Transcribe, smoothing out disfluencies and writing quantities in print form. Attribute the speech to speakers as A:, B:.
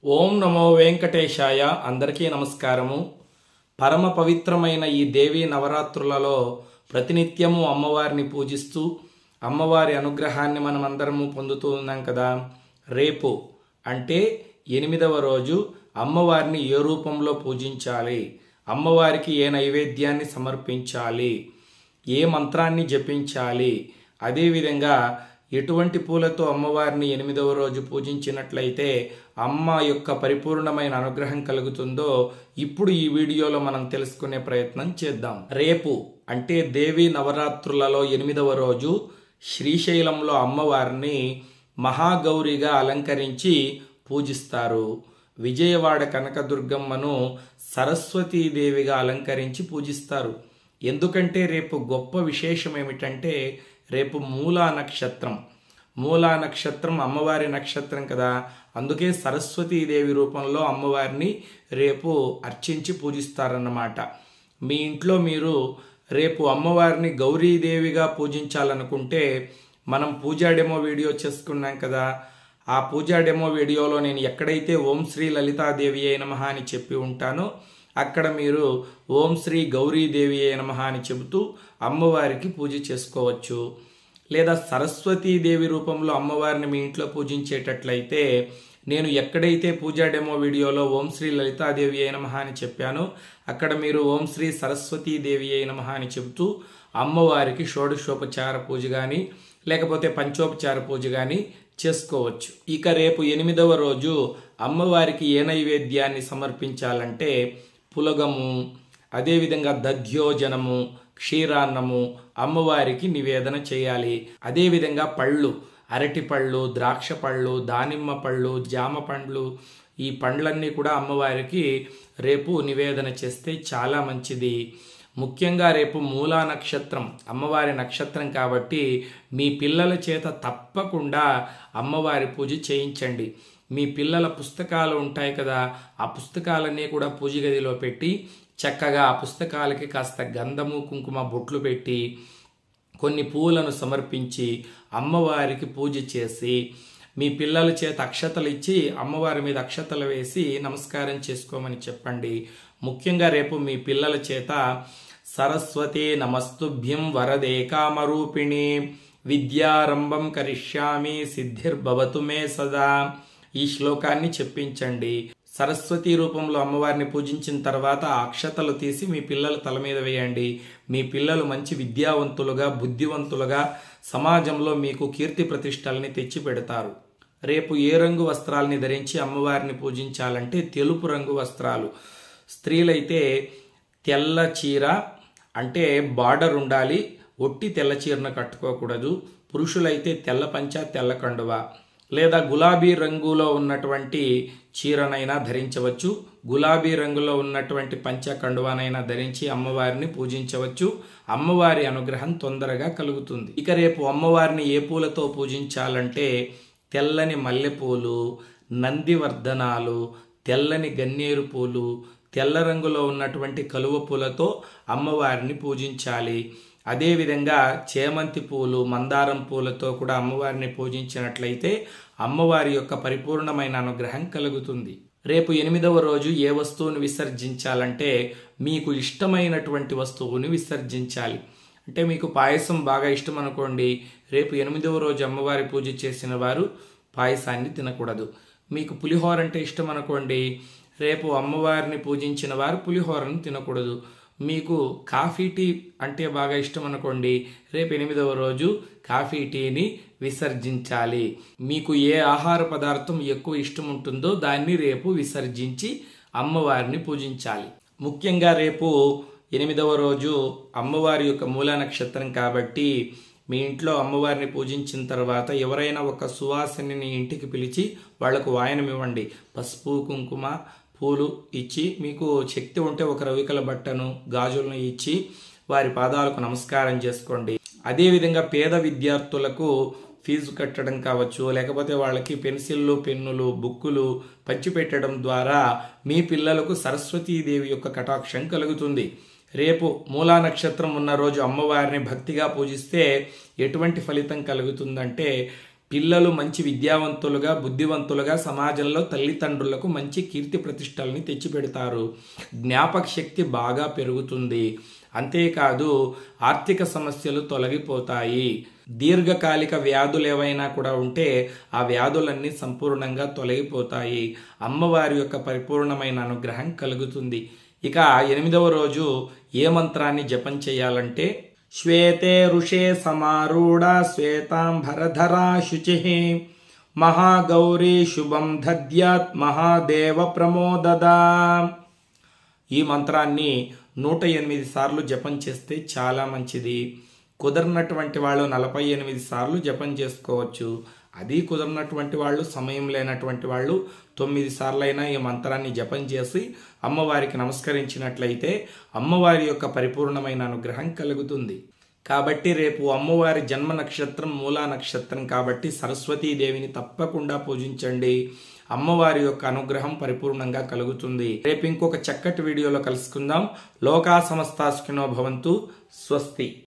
A: ఓం నమో వెంకటేశాయ. అందరికీ నమస్కారము. పరమ పవిత్రమైన ఈ దేవీ నవరాత్రులలో ప్రతినిత్యము అమ్మవారిని పూజిస్తూ అమ్మవారి అనుగ్రహాన్ని మనమందరము పొందుతూ ఉన్నాం కదా. రేపు అంటే 8వ రోజు అమ్మవారిని ఏ రూపంలో పూజించాలి, అమ్మవారికి ఏ నైవేద్యాన్ని సమర్పించాలి, ఏ మంత్రాన్ని జపించాలి, అదేవిధంగా ఎటువంటి పూలతో అమ్మవారిని 8వ రోజు పూజించినట్లయితే అమ్మ యొక్క పరిపూర్ణమైన అనుగ్రహం కలుగుతుందో ఇప్పుడు ఈ వీడియోలో మనం తెలుసుకునే ప్రయత్నం చేద్దాం. రేపు అంటే దేవీ నవరాత్రులలో 8వ రోజు శ్రీశైలంలో అమ్మవారిని మహాగౌరిగా అలంకరించి పూజిస్తారు. విజయవాడ కనకదుర్గమ్మను సరస్వతీదేవిగా అలంకరించి పూజిస్తారు. ఎందుకంటే రేపు గొప్ప విశేషం ఏమిటంటే రేపు మూలా నక్షత్రం. మూలా నక్షత్రం అమ్మవారి నక్షత్రం కదా, అందుకే సరస్వతీదేవి రూపంలో అమ్మవారిని రేపు అర్చించి పూజిస్తారన్నమాట. మీ ఇంట్లో మీరు రేపు అమ్మవారిని గౌరీదేవిగా పూజించాలనుకుంటే మనం పూజా డెమో వీడియో చేసుకున్నాం కదా. ఆ పూజా డెమో వీడియోలో నేను ఎక్కడైతే ఓం శ్రీ లలితాదేవి అయి నమః అని చెప్పి ఉంటానో అక్కడ మీరు ఓం శ్రీ గౌరీదేవి అయి నమః అని చెబుతూ అమ్మవారికి పూజ చేసుకోవచ్చు. లేదా సరస్వతీదేవి రూపంలో అమ్మవారిని మీ ఇంట్లో పూజించేటట్లయితే నేను ఎక్కడైతే పూజా డెమో వీడియోలో ఓం శ్రీ లలితాదేవి అయి నమః అని చెప్పానో అక్కడ మీరు ఓం శ్రీ సరస్వతీదేవి అయి నమః అని చెబుతూ అమ్మవారికి షోడశోపచార పూజ కానీ లేకపోతే పంచోపచార పూజ కానీ చేసుకోవచ్చు. ఇక రేపు 8వ రోజు అమ్మవారికి ఏ నైవేద్యాన్ని సమర్పించాలంటే పులగము, అదేవిధంగా దధ్యోజనము, క్షీరాన్నము అమ్మవారికి నివేదన చేయాలి. అదేవిధంగా పళ్ళు, అరటి పళ్ళు, ద్రాక్ష పళ్ళు, దానిమ్మ పళ్ళు, జామ పండ్లు, ఈ పండ్లన్నీ కూడా అమ్మవారికి రేపు నివేదన చేస్తే చాలా మంచిది. ముఖ్యంగా రేపు మూలా నక్షత్రం అమ్మవారి నక్షత్రం కాబట్టి మీ పిల్లల చేత తప్పకుండా అమ్మవారి పూజ చేయించండి. మీ పిల్లల పుస్తకాలు ఉంటాయి కదా, ఆ పుస్తకాలన్నీ కూడా పూజ గదిలో పెట్టి చక్కగా ఆ పుస్తకాలకి కాస్త గంధము కుంకుమ బొట్లు పెట్టి కొన్ని పూలను సమర్పించి అమ్మవారికి పూజ చేసి మీ పిల్లల చేత అక్షతలు ఇచ్చి అమ్మవారి మీద అక్షతలు వేసి నమస్కారం చేసుకోమని చెప్పండి. ముఖ్యంగా రేపు మీ పిల్లల చేత సరస్వతే నమస్తుభ్యం వరదే కామరూపిణి విద్యారంభం కరిష్యామి సిద్ధిర్భవతు మే సదా ఈ శ్లోకాన్ని చెప్పించండి. సరస్వతి రూపంలో అమ్మవారిని పూజించిన తర్వాత అక్షతలు తీసి మీ పిల్లల తల మీద వేయండి. మీ పిల్లలు మంచి విద్యావంతులుగా బుద్ధివంతులుగా సమాజంలో మీకు కీర్తి ప్రతిష్టల్ని తెచ్చి పెడతారు. రేపు ఏ రంగు వస్త్రాలని ధరించి అమ్మవారిని పూజించాలంటే తెలుపు రంగు వస్త్రాలు. స్త్రీలైతే తెల్ల చీర అంటే బార్డర్ ఉండాలి, ఒట్టి తెల్ల చీరను కట్టుకోకూడదు. పురుషులైతే తెల్ల పంచ తెల్ల కండువ లేదా గులాబీ రంగులో ఉన్నటువంటి చీరనైనా ధరించవచ్చు. గులాబీ రంగులో ఉన్నటువంటి పంచ కండువానైనా ధరించి అమ్మవారిని పూజించవచ్చు. అమ్మవారి అనుగ్రహం తొందరగా కలుగుతుంది. ఇక రేపు అమ్మవారిని ఏ పూలతో పూజించాలంటే తెల్లని మల్లెపూలు, నందివర్ధనాలు, తెల్లని గన్నేరు పూలు, తెల్ల రంగులో ఉన్నటువంటి కలువ పూలతో అమ్మవారిని పూజించాలి. అదేవిధంగా చేమంతి పూలు, మందారం పూలతో కూడా అమ్మవారిని పూజించినట్లయితే అమ్మవారి యొక్క పరిపూర్ణమైన అనుగ్రహం కలుగుతుంది. రేపు 8వ రోజు ఏ వస్తువుని విసర్జించాలంటే మీకు ఇష్టమైనటువంటి వస్తువుని విసర్జించాలి. అంటే మీకు పాయసం బాగా ఇష్టం అనుకోండి, రేపు 8వ రోజు అమ్మవారి పూజ చేసిన వారు పాయసాన్ని తినకూడదు. మీకు పులిహోర అంటే ఇష్టం అనుకోండి, రేపు అమ్మవారిని పూజించిన వారు పులిహోరను తినకూడదు. మీకు కాఫీ టీ అంటే బాగా ఇష్టం అనుకోండి, రేపు 8వ రోజు కాఫీ టీని విసర్జించాలి. మీకు ఏ ఆహార పదార్థం ఎక్కువ ఇష్టం ఉంటుందో దాన్ని రేపు విసర్జించి అమ్మవారిని పూజించాలి. ముఖ్యంగా రేపు 8వ రోజు అమ్మవారి యొక్క మూలా నక్షత్రం కాబట్టి మీ ఇంట్లో అమ్మవారిని పూజించిన తర్వాత ఎవరైనా ఒక సువాసిని ఇంటికి పిలిచి వాళ్లకు వాయనం ఇవ్వండి. పసుపు కుంకుమ పూలు ఇచ్చి, మీకు శక్తి ఉంటే ఒక రవికల బట్టను గాజులను ఇచ్చి వారి పాదాలకు నమస్కారం చేసుకోండి. అదేవిధంగా పేద విద్యార్థులకు ఫీజు కట్టడం కావచ్చు, లేకపోతే వాళ్ళకి పెన్సిళ్ళు, పెన్నులు, బుక్కులు పంచిపెట్టడం ద్వారా మీ పిల్లలకు సరస్వతీదేవి యొక్క కటాక్షం కలుగుతుంది. రేపు మూలా నక్షత్రం ఉన్న రోజు అమ్మవారిని భక్తిగా పూజిస్తే ఎటువంటి ఫలితం కలుగుతుందంటే పిల్లలు మంచి విద్యావంతులుగా బుద్ధివంతులుగా సమాజంలో తల్లిదండ్రులకు మంచి కీర్తి ప్రతిష్టల్ని తెచ్చిపెడతారు. జ్ఞాపక శక్తి బాగా పెరుగుతుంది. అంతేకాదు ఆర్థిక సమస్యలు తొలగిపోతాయి. దీర్ఘకాలిక వ్యాధులు ఏవైనా కూడా ఉంటే ఆ వ్యాధులన్నీ సంపూర్ణంగా తొలగిపోతాయి. అమ్మవారి యొక్క పరిపూర్ణమైన అనుగ్రహం కలుగుతుంది. ఇక 8వ రోజు ఏ మంత్రాన్ని జపం చేయాలంటే శ్వేతే ఋషే సమారూఢ శ్వేతాంబరధరా శుచి మహాగౌరీ శుభం దద్యాత్ మహాదేవ ప్రమోదదా. ఈ మంత్రాన్ని 108 సార్లు జపం చేస్తే చాలా మంచిది. కుదరనటువంటి వాళ్ళు 48 సార్లు జపం చేసుకోవచ్చు. అది కుదరనటువంటి వాళ్ళు, సమయం లేనటువంటి వాళ్ళు 9 సార్లైనా ఈ మంత్రాన్ని జపం చేసి అమ్మవారికి నమస్కరించినట్లయితే అమ్మవారి యొక్క పరిపూర్ణమైన అనుగ్రహం కలుగుతుంది. కాబట్టి రేపు అమ్మవారి జన్మ నక్షత్రం మూలా నక్షత్రం కాబట్టి సరస్వతీదేవిని తప్పకుండా పూజించండి. అమ్మవారి యొక్క అనుగ్రహం పరిపూర్ణంగా కలుగుతుంది. రేపు ఇంకొక చక్కటి వీడియోలో కలుసుకుందాం. లోకా సమస్తా సుఖినో భవంతు. స్వస్తి.